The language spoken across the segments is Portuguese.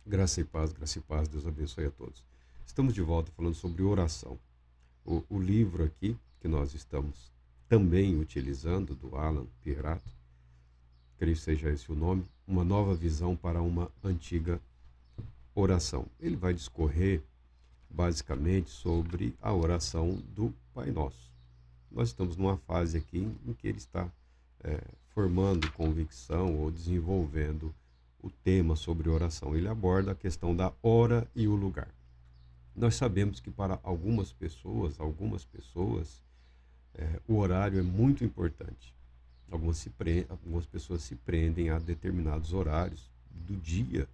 Graça e paz, Deus abençoe a todos. Estamos de volta falando sobre oração. O livro aqui, que nós estamos também utilizando, do Alan Pierato, creio que seja esse o nome, Uma Nova Visão para uma Antiga Oração. Ele vai discorrer basicamente sobre a oração do Pai Nosso. Nós estamos numa fase aqui em que ele está formando convicção ou desenvolvendo o tema sobre oração. Ele aborda a questão da hora e o lugar. Nós sabemos que para algumas pessoas, o horário é muito importante. Algumas pessoas se prendem a determinados horários do dia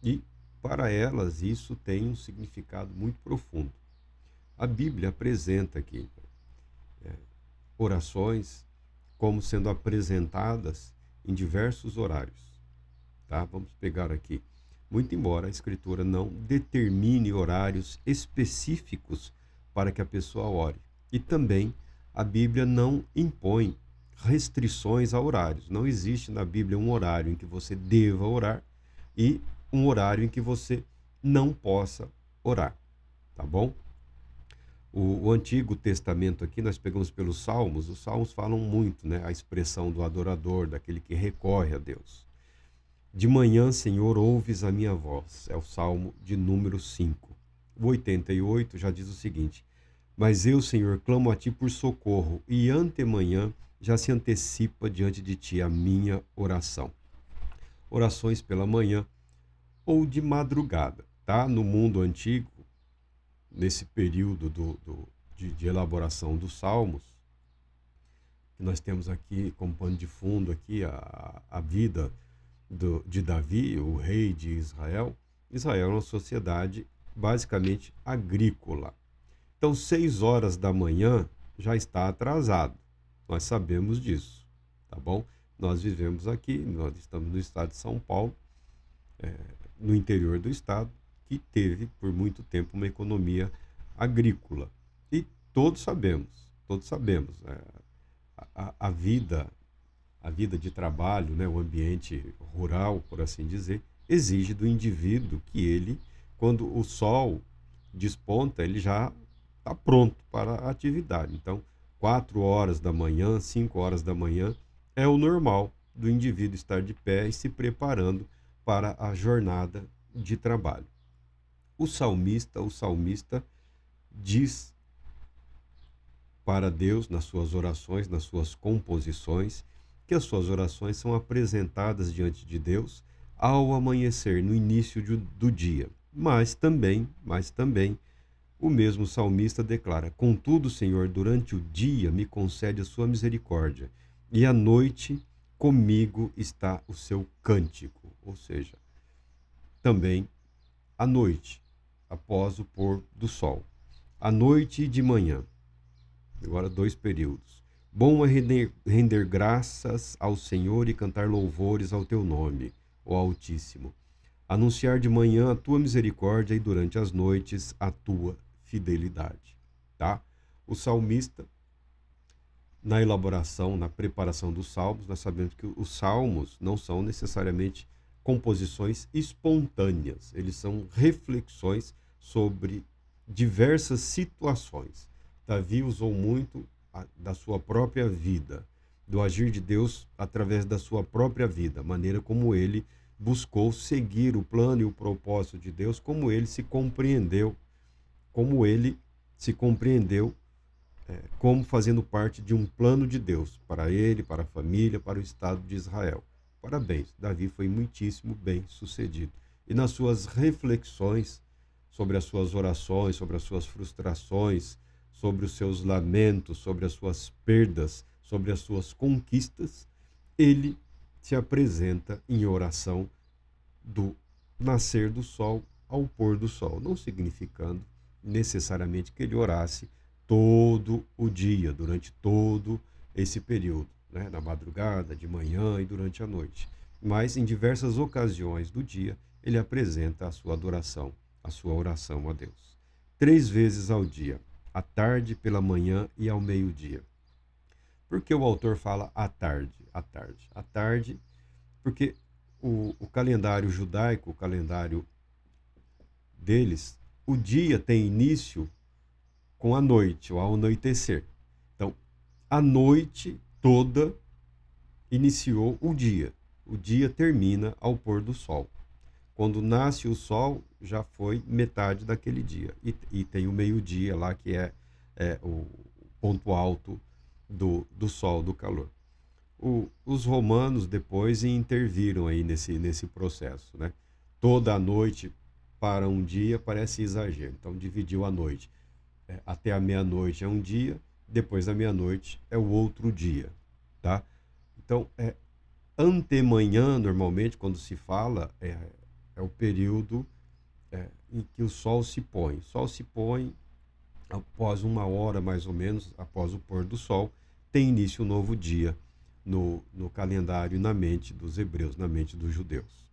e para elas isso tem um significado muito profundo. A Bíblia apresenta aqui orações como sendo apresentadas em diversos horários. Tá? Vamos pegar aqui. Muito embora a Escritura não determine horários específicos para que a pessoa ore. E também a Bíblia não impõe restrições a horários. Não existe na Bíblia um horário em que você deva orar e um horário em que você não possa orar. Tá bom? O Antigo Testamento aqui, nós pegamos pelos Salmos, os Salmos falam muito, né? A expressão do adorador, daquele que recorre a Deus. De manhã, Senhor, ouves a minha voz. É o Salmo de número 5. O 88 já diz o seguinte: Mas eu, Senhor, clamo a ti por socorro, e antemanhã já se antecipa diante de ti a minha oração. Orações pela manhã ou de madrugada, tá? No mundo antigo, nesse período de elaboração dos Salmos, que nós temos aqui como pano de fundo aqui a vida de Davi, o rei de Israel. Israel é uma sociedade basicamente agrícola. Então, 6 horas da manhã já está atrasado. Nós sabemos disso, tá bom? Nós vivemos aqui, nós estamos no estado de São Paulo, no interior do estado, que teve por muito tempo uma economia agrícola. E todos sabemos, a vida de trabalho, né, o ambiente rural, por assim dizer, exige do indivíduo que ele, quando o sol desponta, ele já está pronto para a atividade. Então, 4 horas da manhã, 5 horas da manhã, é o normal do indivíduo estar de pé e se preparando para a jornada de trabalho. O salmista diz para Deus, nas suas orações, nas suas composições, que as suas orações são apresentadas diante de Deus ao amanhecer, no início do dia. Mas também, o mesmo salmista declara: Contudo, Senhor, durante o dia me concede a sua misericórdia, e à noite comigo está o seu cântico. Ou seja, também à noite, após o pôr do sol. À noite e de manhã. Agora, 2 períodos. Bom é render graças ao Senhor e cantar louvores ao teu nome, ó Altíssimo. Anunciar de manhã a tua misericórdia e durante as noites a tua fidelidade. Tá? O salmista, na elaboração, na preparação dos salmos, nós sabemos que os salmos não são necessariamente composições espontâneas, eles são reflexões sobre diversas situações. Davi usou muito da sua própria vida, do agir de Deus através da sua própria vida, a maneira como ele buscou seguir o plano e o propósito de Deus, como ele se compreendeu, como fazendo parte de um plano de Deus para ele, para a família, para o Estado de Israel. Parabéns, Davi foi muitíssimo bem sucedido. E nas suas reflexões sobre as suas orações, sobre as suas frustrações, sobre os seus lamentos, sobre as suas perdas, sobre as suas conquistas, ele se apresenta em oração do nascer do sol ao pôr do sol, não significando necessariamente que ele orasse todo o dia, durante todo esse período, né? Na madrugada, de manhã e durante a noite. Mas em diversas ocasiões do dia, ele apresenta a sua adoração, a sua oração a Deus. 3 vezes ao dia, à tarde, pela manhã e ao meio-dia. Por que o autor fala à tarde? À tarde. À tarde, porque o calendário judaico, o calendário deles, o dia tem início com a noite, ou ao anoitecer. Então, a noite toda iniciou o dia. O dia termina ao pôr do sol. Quando nasce o sol, já foi metade daquele dia. E tem o meio-dia lá, que é o ponto alto do sol, do calor. Os romanos depois interviram aí nesse processo, né? Toda a noite para um dia parece exagero. Então, dividiu a noite. Até a meia-noite é um dia, depois da meia-noite é o outro dia, tá? Então, antemanhã, normalmente, quando se fala, é o período em que o sol se põe. O sol se põe após 1 hora, mais ou menos, após o pôr do sol, tem início um novo dia no calendário e na mente dos hebreus, na mente dos judeus.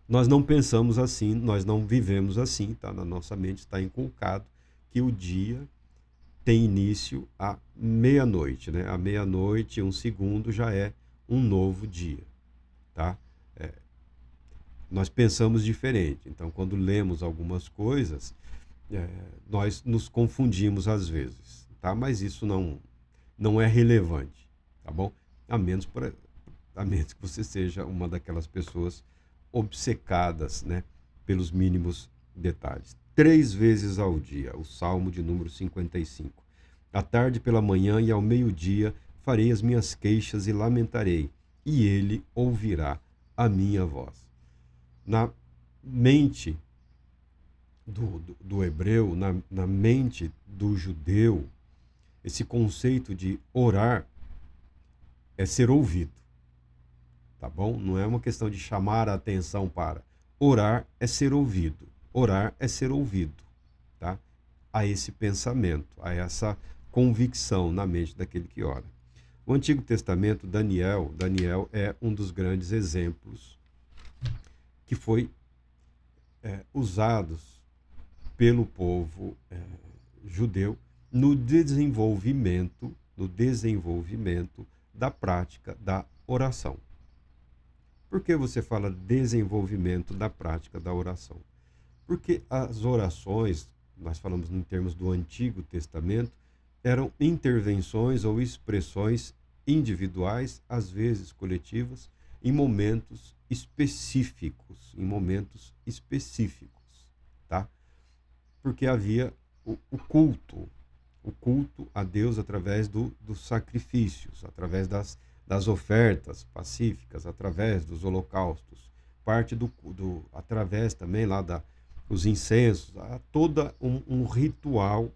Nós não pensamos assim, nós não vivemos assim, tá? Na nossa mente está inculcado que o dia tem início à meia-noite, né? À meia-noite, 1 segundo já é um novo dia, tá? Nós pensamos diferente. Então, quando lemos algumas coisas, nós nos confundimos às vezes, tá? Mas isso não é relevante, tá bom? A menos que você seja uma daquelas pessoas obcecadas, né, pelos mínimos detalhes. 3 vezes ao dia, o Salmo de número 55. À tarde, pela manhã e ao meio-dia farei as minhas queixas e lamentarei, e ele ouvirá a minha voz. Na mente do hebreu, na mente do judeu, esse conceito de orar é ser ouvido, tá bom? Não é uma questão de chamar a atenção para. Orar é ser ouvido. Orar é ser ouvido, tá? A esse pensamento, a essa convicção na mente daquele que ora. O Antigo Testamento, Daniel é um dos grandes exemplos que foi usados pelo povo judeu no desenvolvimento da prática da oração. Por que você fala desenvolvimento da prática da oração? Porque as orações, nós falamos em termos do Antigo Testamento, eram intervenções ou expressões individuais, às vezes coletivas, em momentos específicos, tá? Porque havia o culto a Deus através dos sacrifícios, através das ofertas pacíficas, através dos holocaustos, parte através também lá dos incensos, a todo um ritual,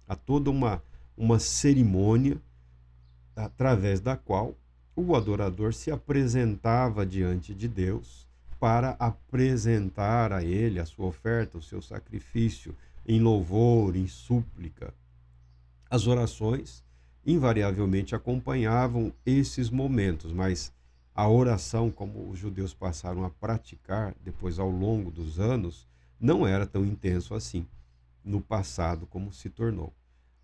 a toda uma cerimônia através da qual o adorador se apresentava diante de Deus para apresentar a ele a sua oferta, o seu sacrifício em louvor, em súplica. As orações invariavelmente acompanhavam esses momentos, mas a oração, como os judeus passaram a praticar depois ao longo dos anos, não era tão intenso assim no passado como se tornou.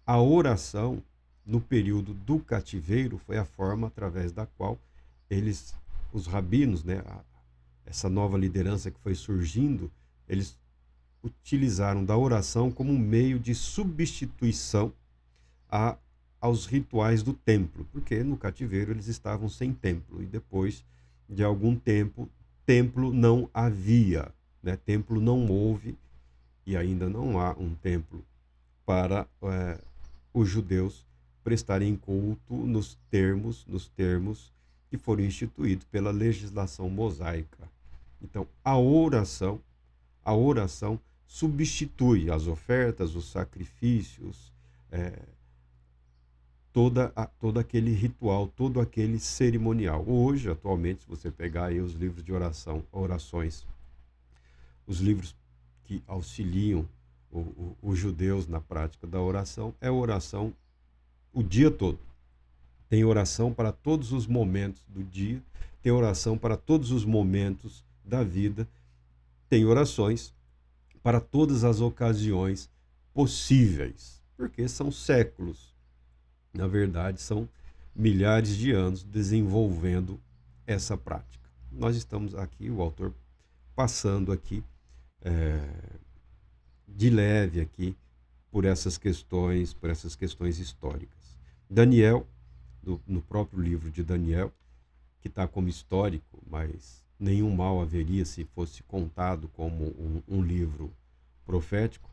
A oração no período do cativeiro foi a forma através da qual os rabinos, né, essa nova liderança que foi surgindo, eles utilizaram da oração como um meio de substituição aos rituais do templo, porque no cativeiro eles estavam sem templo e depois de algum tempo, templo não havia, né? Templo não houve e ainda não há um templo para os judeus prestarem culto nos termos que foram instituídos pela legislação mosaica. Então, a oração substitui as ofertas, os sacrifícios, todo aquele ritual, todo aquele cerimonial. Hoje, atualmente, se você pegar aí os livros de orações, os livros que auxiliam os judeus na prática da oração, é oração o dia todo. Tem oração para todos os momentos do dia, tem oração para todos os momentos da vida, tem orações para todas as ocasiões possíveis, porque são séculos. Na verdade, são milhares de anos desenvolvendo essa prática. Nós estamos aqui, o autor, passando aqui de leve aqui por essas questões históricas. Daniel, no próprio livro de Daniel, que está como histórico, mas nenhum mal haveria se fosse contado como um livro profético.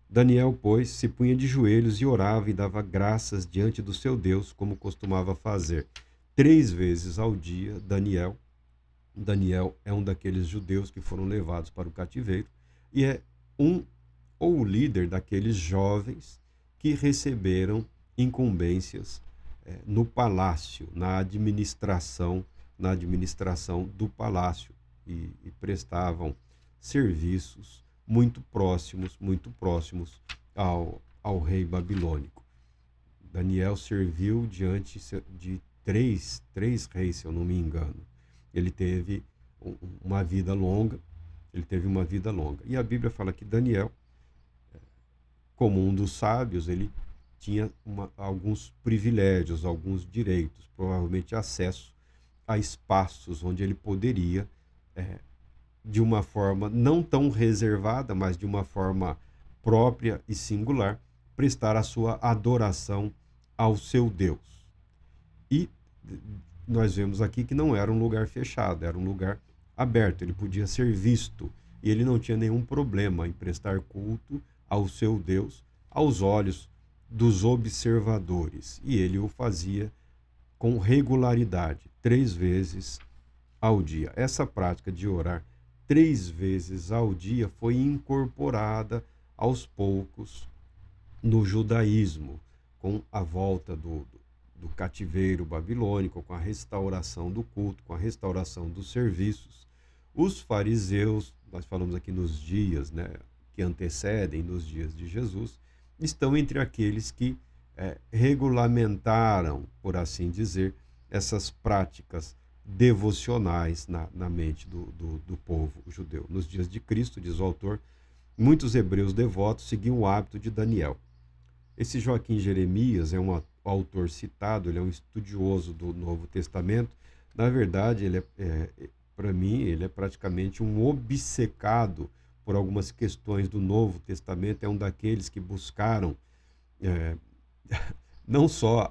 Daniel, pois, se punha de joelhos e orava e dava graças diante do seu Deus, como costumava fazer. 3 vezes ao dia, Daniel é um daqueles judeus que foram levados para o cativeiro e é o líder daqueles jovens que receberam incumbências no palácio, na administração do palácio e prestavam serviços muito próximos ao rei babilônico. Daniel serviu diante de três reis, se eu não me engano. Ele teve uma vida longa, E a Bíblia fala que Daniel, como um dos sábios, ele tinha alguns privilégios, alguns direitos, provavelmente acesso a espaços onde ele poderia, de uma forma não tão reservada, mas de uma forma própria e singular, prestar a sua adoração ao seu Deus. E nós vemos aqui que não era um lugar fechado, era um lugar aberto, ele podia ser visto e ele não tinha nenhum problema em prestar culto ao seu Deus aos olhos dos observadores. E ele o fazia com regularidade, 3 vezes ao dia. Essa prática de orar 3 vezes ao dia foi incorporada aos poucos no judaísmo, com a volta do cativeiro babilônico, com a restauração do culto, com a restauração dos serviços. Os fariseus, nós falamos aqui nos dias, que antecedem, nos dias de Jesus, estão entre aqueles que regulamentaram, por assim dizer, essas práticas devocionais na mente do povo judeu. Nos dias de Cristo, diz o autor, muitos hebreus devotos seguiam o hábito de Daniel. Esse Joaquim Jeremias é um autor citado, ele é um estudioso do Novo Testamento. Na verdade, para mim, ele é praticamente um obcecado por algumas questões do Novo Testamento. É um daqueles que buscaram não só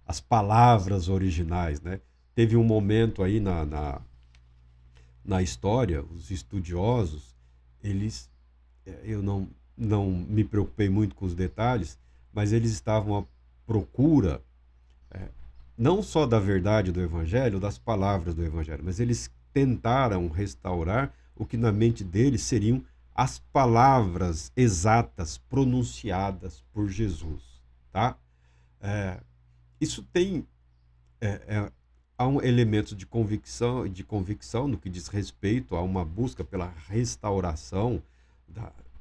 as palavras originais, Teve um momento aí na história, os estudiosos, eu não me preocupei muito com os detalhes, mas eles estavam à procura não só da verdade do Evangelho, das palavras do Evangelho, mas eles tentaram restaurar o que na mente deles seriam as palavras exatas pronunciadas por Jesus, tá? Isso tem há um elemento de convicção no que diz respeito a uma busca pela restauração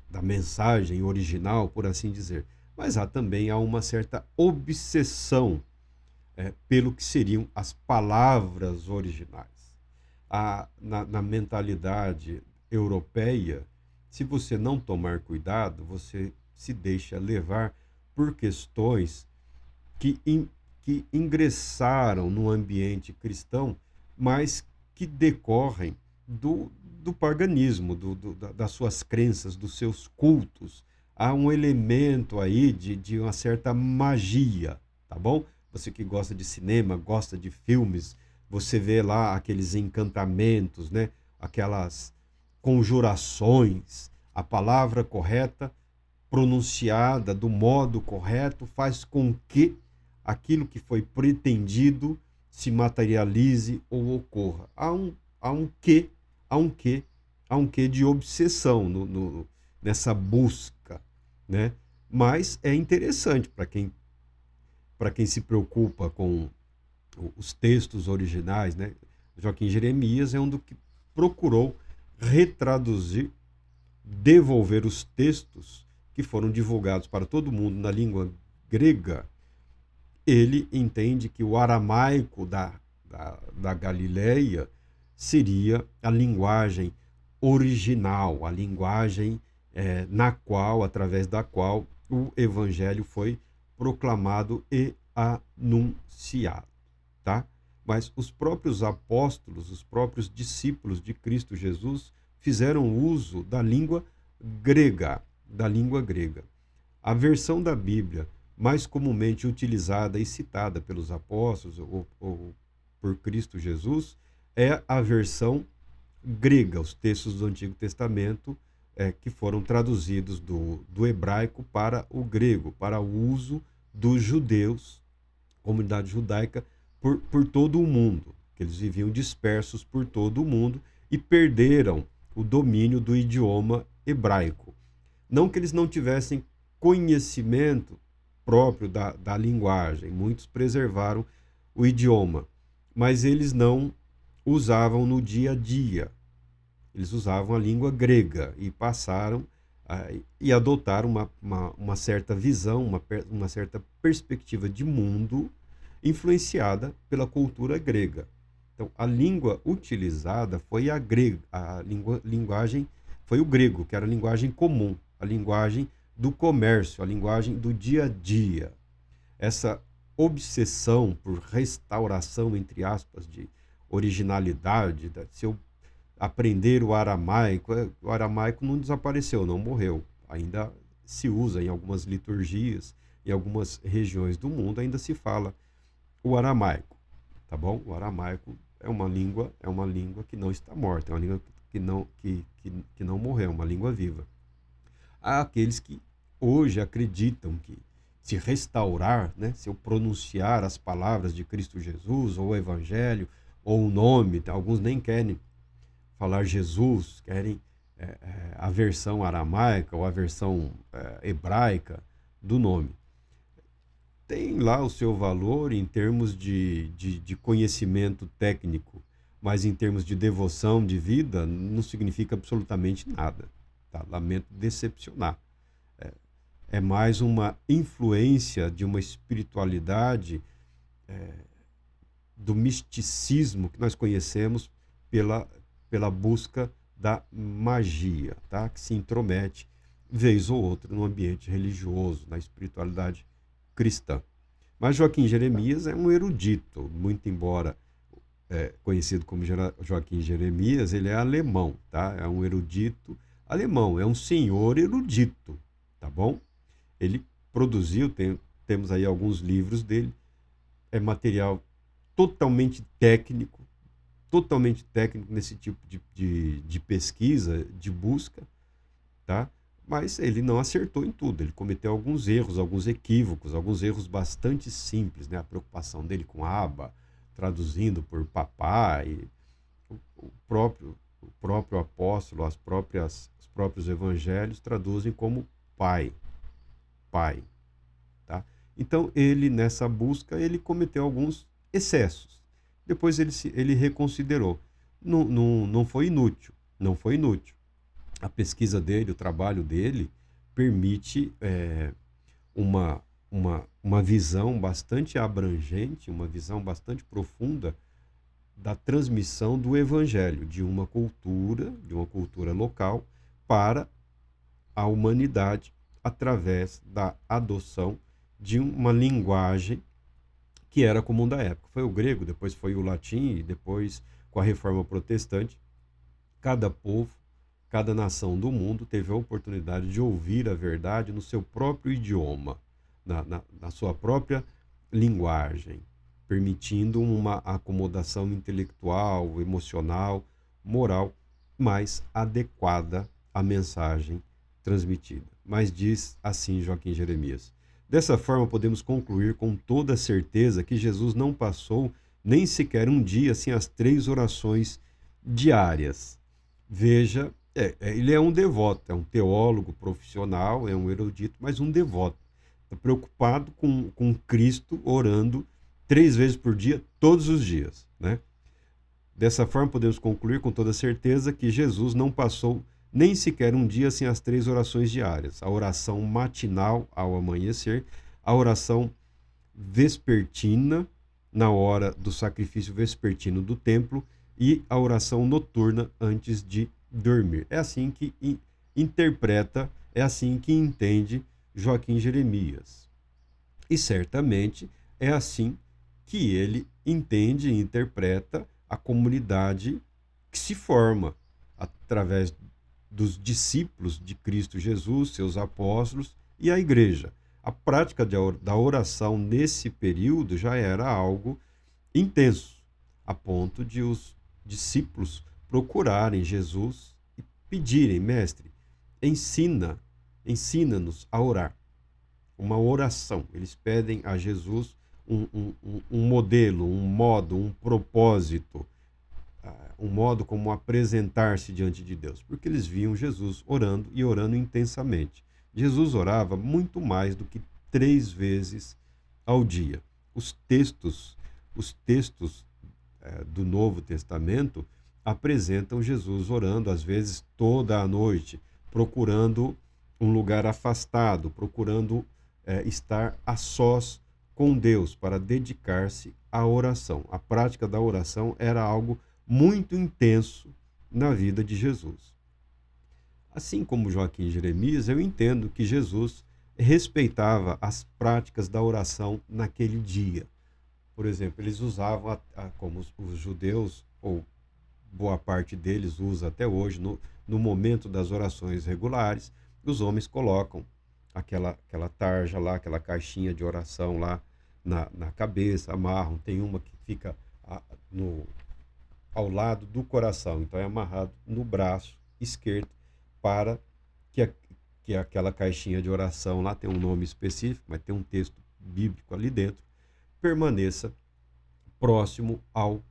da mensagem original, por assim dizer. Mas há uma certa obsessão pelo que seriam as palavras originais. Na mentalidade europeia, se você não tomar cuidado, você se deixa levar por questões que ingressaram no ambiente cristão, mas que decorrem do paganismo, das suas crenças, dos seus cultos. Há um elemento aí de uma certa magia, tá bom? Você que gosta de cinema, gosta de filmes, você vê lá aqueles encantamentos, aquelas conjurações. A palavra correta, pronunciada do modo correto, faz com que aquilo que foi pretendido se materialize ou ocorra. Há um quê de obsessão nessa busca, Mas é interessante para quem se preocupa com os textos originais, Joaquim Jeremias é um do que procurou retraduzir, devolver os textos que foram divulgados para todo mundo na língua grega. Ele entende que o aramaico da Galileia seria a linguagem original, a linguagem através da qual o evangelho foi proclamado e anunciado, tá? Mas os próprios apóstolos, os próprios discípulos de Cristo Jesus fizeram uso da língua grega, da língua grega. A versão da Bíblia mais comumente utilizada e citada pelos apóstolos ou por Cristo Jesus é a versão grega, os textos do Antigo Testamento que foram traduzidos do hebraico para o grego, para o uso dos judeus, comunidade judaica, por todo o mundo, que eles viviam dispersos por todo o mundo e perderam o domínio do idioma hebraico. Não que eles não tivessem conhecimento próprio da linguagem, muitos preservaram o idioma, mas eles não usavam no dia a dia. Eles usavam a língua grega e passaram e adotaram uma certa visão, uma certa perspectiva de mundo influenciada pela cultura grega. Então, a língua utilizada foi a grega, linguagem foi o grego, que era a linguagem comum, a linguagem do comércio, a linguagem do dia a dia. Essa obsessão por restauração, entre aspas, de originalidade, se eu aprender o aramaico não desapareceu, não morreu. Ainda se usa em algumas liturgias, em algumas regiões do mundo, ainda se fala o aramaico, tá bom? O aramaico é uma língua que não está morta, é uma língua que não morreu, é uma língua viva. Há aqueles que hoje acreditam que se restaurar, né, se eu pronunciar as palavras de Cristo Jesus, ou o Evangelho, ou o nome, alguns nem querem falar Jesus, querem a versão aramaica ou a versão hebraica do nome. Tem lá o seu valor em termos de conhecimento técnico, mas em termos de devoção de vida, não significa absolutamente nada. Tá? Lamento decepcionar. É mais uma influência de uma espiritualidade do misticismo que nós conhecemos pela busca da magia, tá? Que se intromete, vez ou outra, no ambiente religioso, na espiritualidade cristã. Mas Joaquim Jeremias é um erudito, muito embora conhecido como Joaquim Jeremias, ele é alemão, tá? É um erudito alemão, é um senhor erudito, tá bom? Ele produziu, temos aí alguns livros dele, é material totalmente técnico nesse tipo de pesquisa, de busca, tá? Mas ele não acertou em tudo, ele cometeu alguns erros, alguns equívocos, alguns erros bastante simples, né? A preocupação dele com Abba, traduzindo por papai, o próprio apóstolo, os próprios evangelhos traduzem como pai, tá? Então ele, nessa busca, ele cometeu alguns excessos. Depois ele reconsiderou. Não foi inútil, não foi inútil. A pesquisa dele, o trabalho dele, permite uma visão bastante abrangente, uma visão bastante profunda da transmissão do evangelho de uma cultura local para a humanidade através da adoção de uma linguagem que era comum da época. Foi o grego, depois foi o latim e depois, com a reforma protestante, cada povo, cada nação do mundo teve a oportunidade de ouvir a verdade no seu próprio idioma, na sua própria linguagem, permitindo uma acomodação intelectual, emocional, moral mais adequada à mensagem transmitida. Mas diz assim Joaquim Jeremias: dessa forma, podemos concluir com toda certeza que Jesus não passou nem sequer um dia sem as 3 orações diárias. Veja, ele é um devoto, é um teólogo profissional, é um erudito, mas um devoto. Está preocupado com Cristo orando 3 vezes por dia, todos os dias, né? Dessa forma, podemos concluir com toda certeza que Jesus não passou nem sequer um dia sem as 3 orações diárias: a oração matinal ao amanhecer, a oração vespertina na hora do sacrifício vespertino do templo e a oração noturna antes de dormir. É assim que interpreta, é assim que entende Joaquim Jeremias. E certamente é assim que ele entende e interpreta a comunidade que se forma através dos discípulos de Cristo Jesus, seus apóstolos e a igreja. A prática da oração nesse período já era algo intenso, a ponto de os discípulos procurarem Jesus e pedirem: mestre, ensina-nos a orar. Uma oração. Eles pedem a Jesus um modelo, um modo, um propósito, um modo como apresentar-se diante de Deus, porque eles viam Jesus orando e orando intensamente. Jesus orava muito mais do que 3 vezes ao dia. Os textos do Novo Testamento apresentam Jesus orando, às vezes, toda a noite, procurando um lugar afastado, procurando estar a sós com Deus para dedicar-se à oração. A prática da oração era algo muito intenso na vida de Jesus. Assim como Joaquim e Jeremias, eu entendo que Jesus respeitava as práticas da oração naquele dia. Por exemplo, eles usavam, como os judeus, ou boa parte deles usa até hoje, no momento das orações regulares, os homens colocam aquela tarja lá, aquela caixinha de oração lá na cabeça, amarram. Tem uma que fica ao lado do coração, então é amarrado no braço esquerdo para que aquela caixinha de oração lá tem um nome específico, mas tem um texto bíblico ali dentro, permaneça próximo ao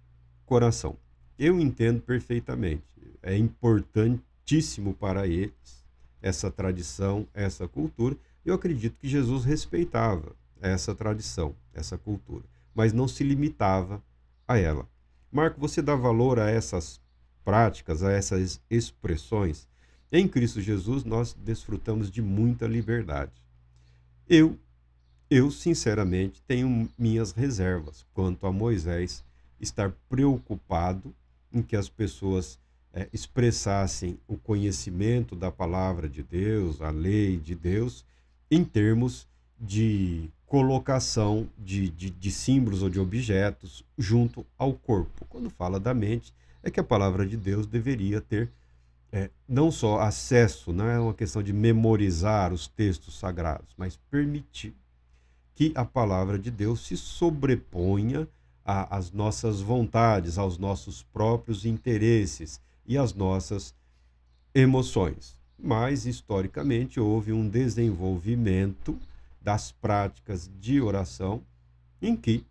coração. Eu entendo perfeitamente. É importantíssimo para eles essa tradição, essa cultura. Eu acredito que Jesus respeitava essa tradição, essa cultura, mas não se limitava a ela. Marco, você dá valor a essas práticas, a essas expressões? Em Cristo Jesus, nós desfrutamos de muita liberdade. Eu, sinceramente, tenho minhas reservas quanto a Moisés estar preocupado em que as pessoas expressassem o conhecimento da palavra de Deus, a lei de Deus, em termos de colocação de símbolos ou de objetos junto ao corpo. Quando fala da mente, é que a palavra de Deus deveria ter não só acesso, não é uma questão de memorizar os textos sagrados, mas permitir que a palavra de Deus se sobreponha às nossas vontades, aos nossos próprios interesses e às nossas emoções. Mas, historicamente, houve um desenvolvimento das práticas de oração em que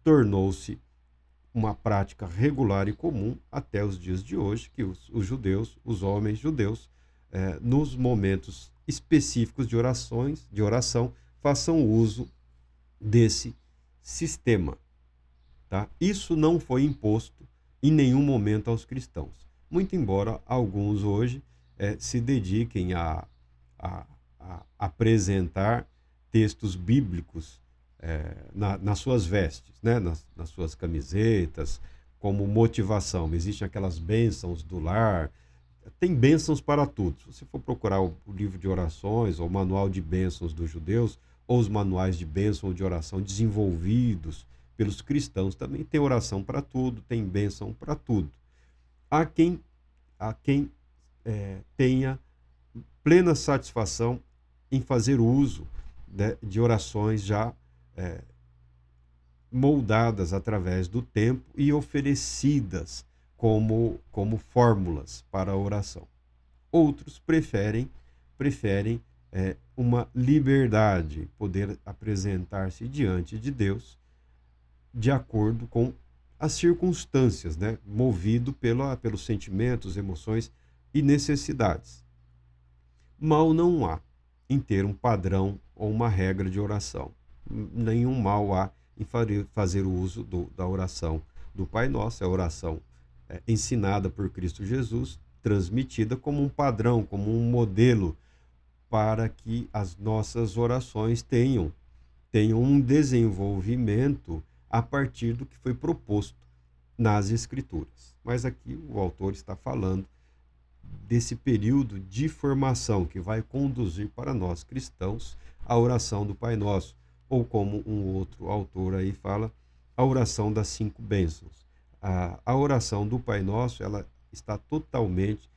tornou-se uma prática regular e comum até os dias de hoje, que os judeus, os homens judeus, nos momentos específicos de oração, façam uso desse sistema. Tá? Isso não foi imposto em nenhum momento aos cristãos, muito embora alguns hoje se dediquem a apresentar textos bíblicos nas suas vestes, né? nas suas camisetas, como motivação. Existem aquelas bênçãos do lar, tem bênçãos para tudo. Se você for procurar o livro de orações, ou o manual de bênçãos dos judeus, ou os manuais de bênção ou de oração desenvolvidos pelos cristãos, também tem oração para tudo, tem bênção para tudo. Há quem tenha plena satisfação em fazer uso de orações já moldadas através do tempo e oferecidas como fórmulas para a oração. Outros preferem uma liberdade, poder apresentar-se diante de Deus de acordo com as circunstâncias, né? Movido pelos sentimentos, emoções e necessidades. Mal não há em ter um padrão ou uma regra de oração. Nenhum mal há em fazer o uso da oração do Pai Nosso, a oração ensinada por Cristo Jesus, transmitida como um padrão, como um modelo, para que as nossas orações tenham um desenvolvimento a partir do que foi proposto nas Escrituras. Mas aqui o autor está falando desse período de formação que vai conduzir para nós cristãos a oração do Pai Nosso, ou como um outro autor aí fala, a oração das 5 bênçãos. A oração do Pai Nosso, ela está totalmente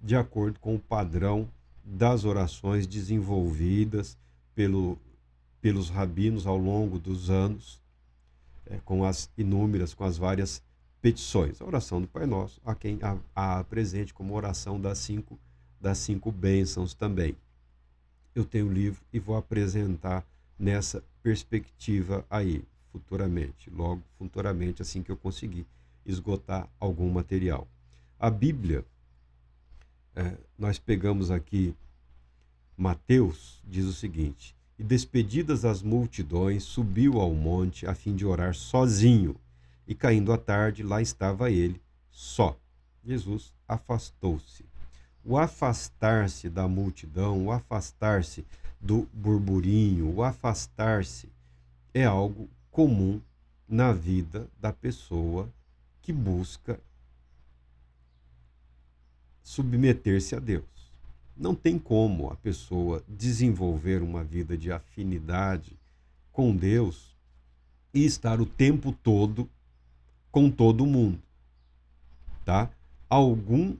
de acordo com o padrão das orações desenvolvidas pelos rabinos ao longo dos anos, com as várias petições. A oração do Pai Nosso, a quem a apresente como oração das cinco bênçãos também. Eu tenho o livro e vou apresentar nessa perspectiva aí, logo futuramente, assim que eu conseguir esgotar algum material. A Bíblia, nós pegamos aqui Mateus, diz o seguinte: e despedidas as multidões, subiu ao monte a fim de orar sozinho. E caindo a tarde, lá estava ele, só. Jesus afastou-se. O afastar-se da multidão, o afastar-se do burburinho, o afastar-se é algo comum na vida da pessoa que busca submeter-se a Deus. Não tem como a pessoa desenvolver uma vida de afinidade com Deus e estar o tempo todo com todo mundo, tá? Algum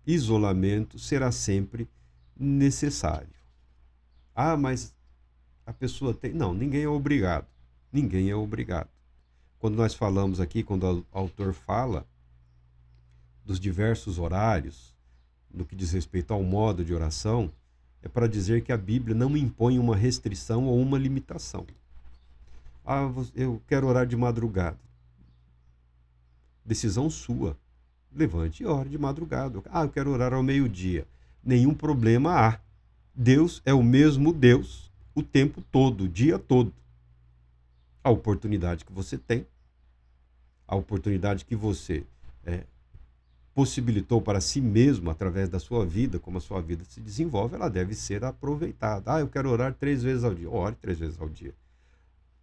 isolamento será sempre necessário. Ah, mas a pessoa tem... Não, ninguém é obrigado. Ninguém é obrigado. Quando nós falamos aqui, quando o autor fala dos diversos horários, no que diz respeito ao modo de oração, é para dizer que a Bíblia não impõe uma restrição ou uma limitação. Ah, eu quero orar de madrugada. Decisão sua. Levante e ore de madrugada. Ah, eu quero orar ao meio-dia. Nenhum problema há. Deus é o mesmo Deus o tempo todo, o dia todo. A oportunidade que você tem, a oportunidade que você possibilitou para si mesmo através da sua vida, como a sua vida se desenvolve, ela deve ser aproveitada. Ah, eu quero orar 3 vezes ao dia. Ore 3 vezes ao dia.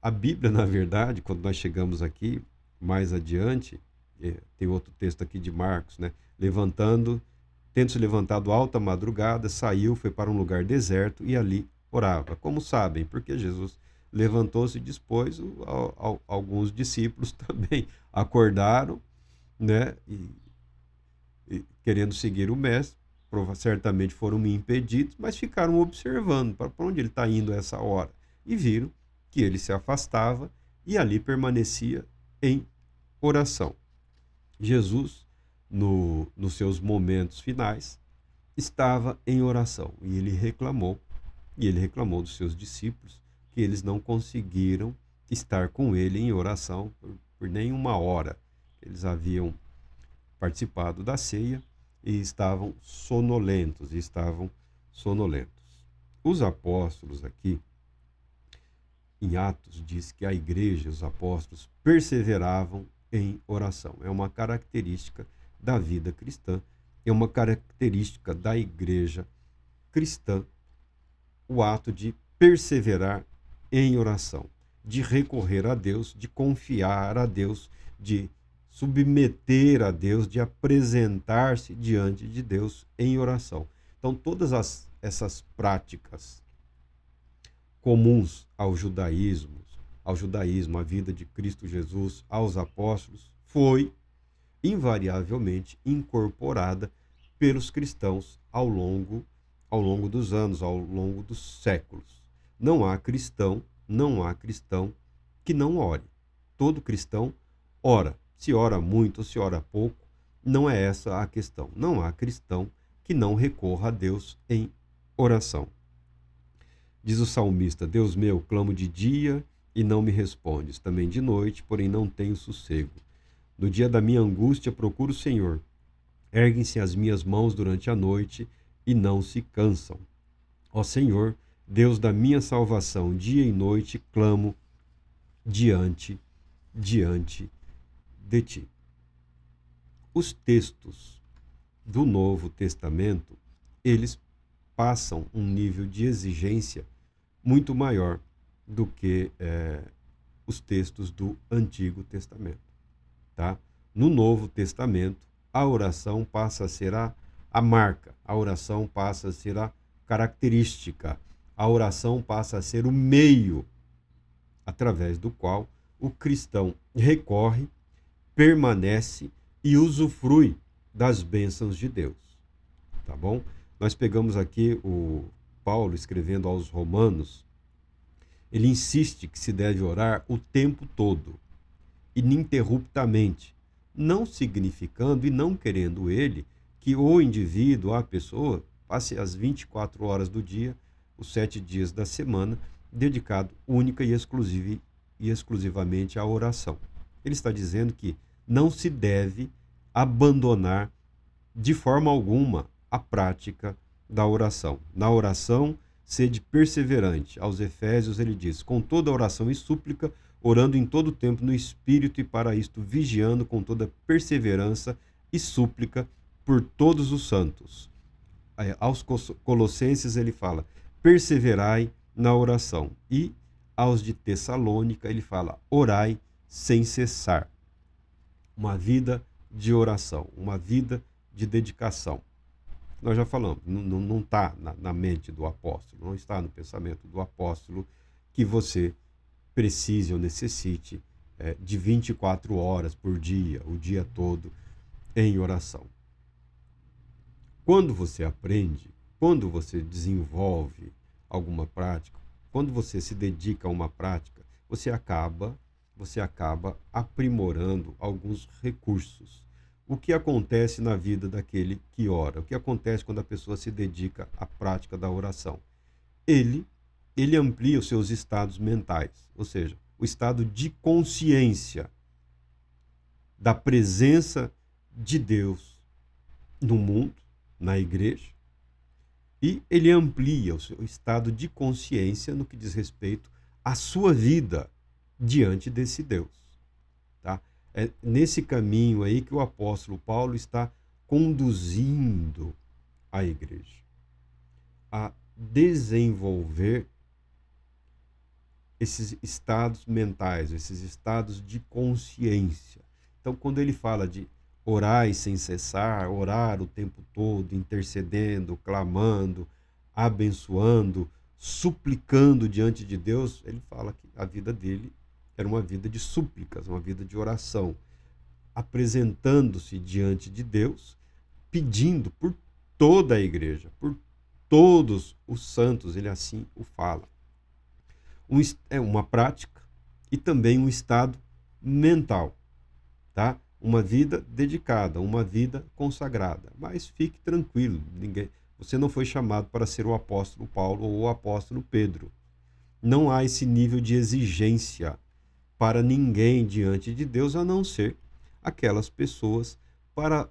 A Bíblia, na verdade, quando nós chegamos aqui, mais adiante, tem outro texto aqui de Marcos, né? Tendo se levantado alta madrugada, saiu, foi para um lugar deserto e ali orava. Como sabem? Porque Jesus levantou-se e dispôs, alguns discípulos também acordaram, né? E querendo seguir o mestre, certamente foram impedidos, mas ficaram observando para onde ele está indo a essa hora. E viram que ele se afastava e ali permanecia em oração. Jesus, nos seus momentos finais, estava em oração e ele reclamou dos seus discípulos que eles não conseguiram estar com ele em oração por nenhuma hora. Eles haviam participado da ceia e estavam sonolentos. Os apóstolos aqui, em Atos, diz que a igreja, os apóstolos, perseveravam em oração. É uma característica da vida cristã, é uma característica da igreja cristã, o ato de perseverar em oração, de recorrer a Deus, de confiar a Deus, de submeter a Deus, de apresentar-se diante de Deus em oração. Então, todas essas práticas comuns ao judaísmo, a vida de Cristo Jesus, aos apóstolos, foi invariavelmente incorporada pelos cristãos ao longo dos anos, ao longo dos séculos. Não há cristão que não ore. Todo cristão ora. Se ora muito ou se ora pouco, não é essa a questão. Não há cristão que não recorra a Deus em oração. Diz o salmista: Deus meu, clamo de dia e não me respondes, também de noite, porém não tenho sossego. No dia da minha angústia procuro o Senhor. Erguem-se as minhas mãos durante a noite e não se cansam. Ó Senhor, Deus da minha salvação, dia e noite clamo diante de ti. Os textos do Novo Testamento, eles passam um nível de exigência muito maior do que os textos do Antigo Testamento. Tá? No Novo Testamento, a oração passa a ser a marca, a oração passa a ser a característica, a oração passa a ser o meio através do qual o cristão recorre, permanece e usufrui das bênçãos de Deus. tá bom? Nós pegamos aqui o Paulo escrevendo aos Romanos, ele insiste que se deve orar o tempo todo, ininterruptamente, não significando e não querendo ele que o indivíduo, a pessoa, passe as 24 horas do dia, os 7 dias da semana, dedicado única e exclusivamente à oração. Ele está dizendo que não se deve abandonar de forma alguma a prática da oração. Na oração, sede perseverante. Aos Efésios ele diz, com toda oração e súplica, orando em todo tempo no Espírito e para isto vigiando com toda perseverança e súplica por todos os santos. Aos Colossenses ele fala, perseverai na oração. E aos de Tessalônica ele fala, orai sem cessar. Uma vida de oração, uma vida de dedicação. Nós já falamos, não está na mente do apóstolo, não está no pensamento do apóstolo que você precise ou necessite de 24 horas por dia, o dia todo, em oração. Quando você aprende, quando você desenvolve alguma prática, quando você se dedica a uma prática, você acaba aprimorando alguns recursos. O que acontece na vida daquele que ora? O que acontece quando a pessoa se dedica à prática da oração? Ele amplia os seus estados mentais, ou seja, o estado de consciência da presença de Deus no mundo, na igreja, e ele amplia o seu estado de consciência no que diz respeito à sua vida diante desse Deus. Tá? É nesse caminho aí que o apóstolo Paulo está conduzindo a igreja a desenvolver esses estados mentais, esses estados de consciência. Então, quando ele fala de orar sem cessar, orar o tempo todo, intercedendo, clamando, abençoando, suplicando diante de Deus, ele fala que a vida dele era uma vida de súplicas, uma vida de oração, apresentando-se diante de Deus, pedindo por toda a igreja, por todos os santos, ele assim o fala. É uma prática e também um estado mental, tá? Uma vida dedicada, uma vida consagrada. Mas fique tranquilo, você não foi chamado para ser o apóstolo Paulo ou o apóstolo Pedro. Não há esse nível de exigência para ninguém diante de Deus, a não ser aquelas pessoas para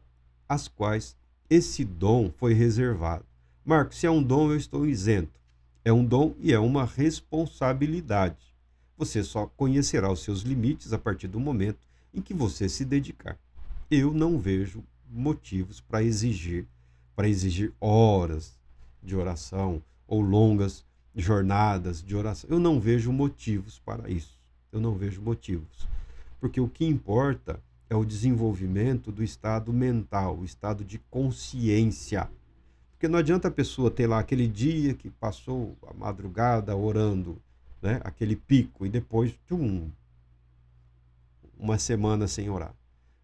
as quais esse dom foi reservado. Marcos, se é um dom, eu estou isento. É um dom e é uma responsabilidade. Você só conhecerá os seus limites a partir do momento em que você se dedicar. Eu não vejo motivos para exigir horas de oração ou longas jornadas de oração. Eu não vejo motivos para isso. Eu não vejo motivos. Porque o que importa é o desenvolvimento do estado mental, o estado de consciência. Porque não adianta a pessoa ter lá aquele dia que passou a madrugada orando, né? Aquele pico, e depois, uma semana sem orar.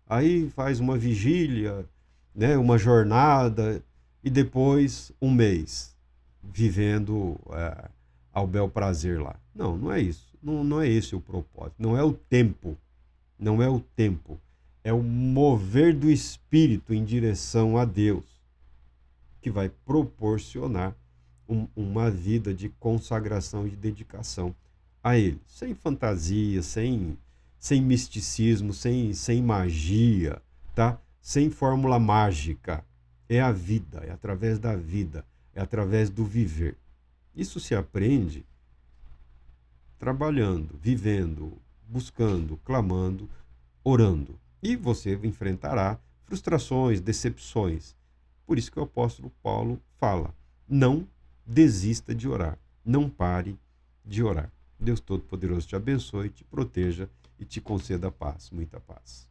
Aí faz uma vigília, né? Uma jornada, e depois um mês vivendo ao bel prazer lá. Não, não é isso. Não é esse o propósito. Não é o tempo. Não é o tempo. É o mover do Espírito em direção a Deus que vai proporcionar uma vida de consagração e de dedicação a Ele. Sem fantasia, sem misticismo, sem magia, tá? Sem fórmula mágica. É a vida, é através da vida, é através do viver. Isso se aprende trabalhando, vivendo, buscando, clamando, orando. E você enfrentará frustrações, decepções. Por isso que o apóstolo Paulo fala, não desista de orar, não pare de orar. Deus Todo-Poderoso te abençoe, te proteja e te conceda paz, muita paz.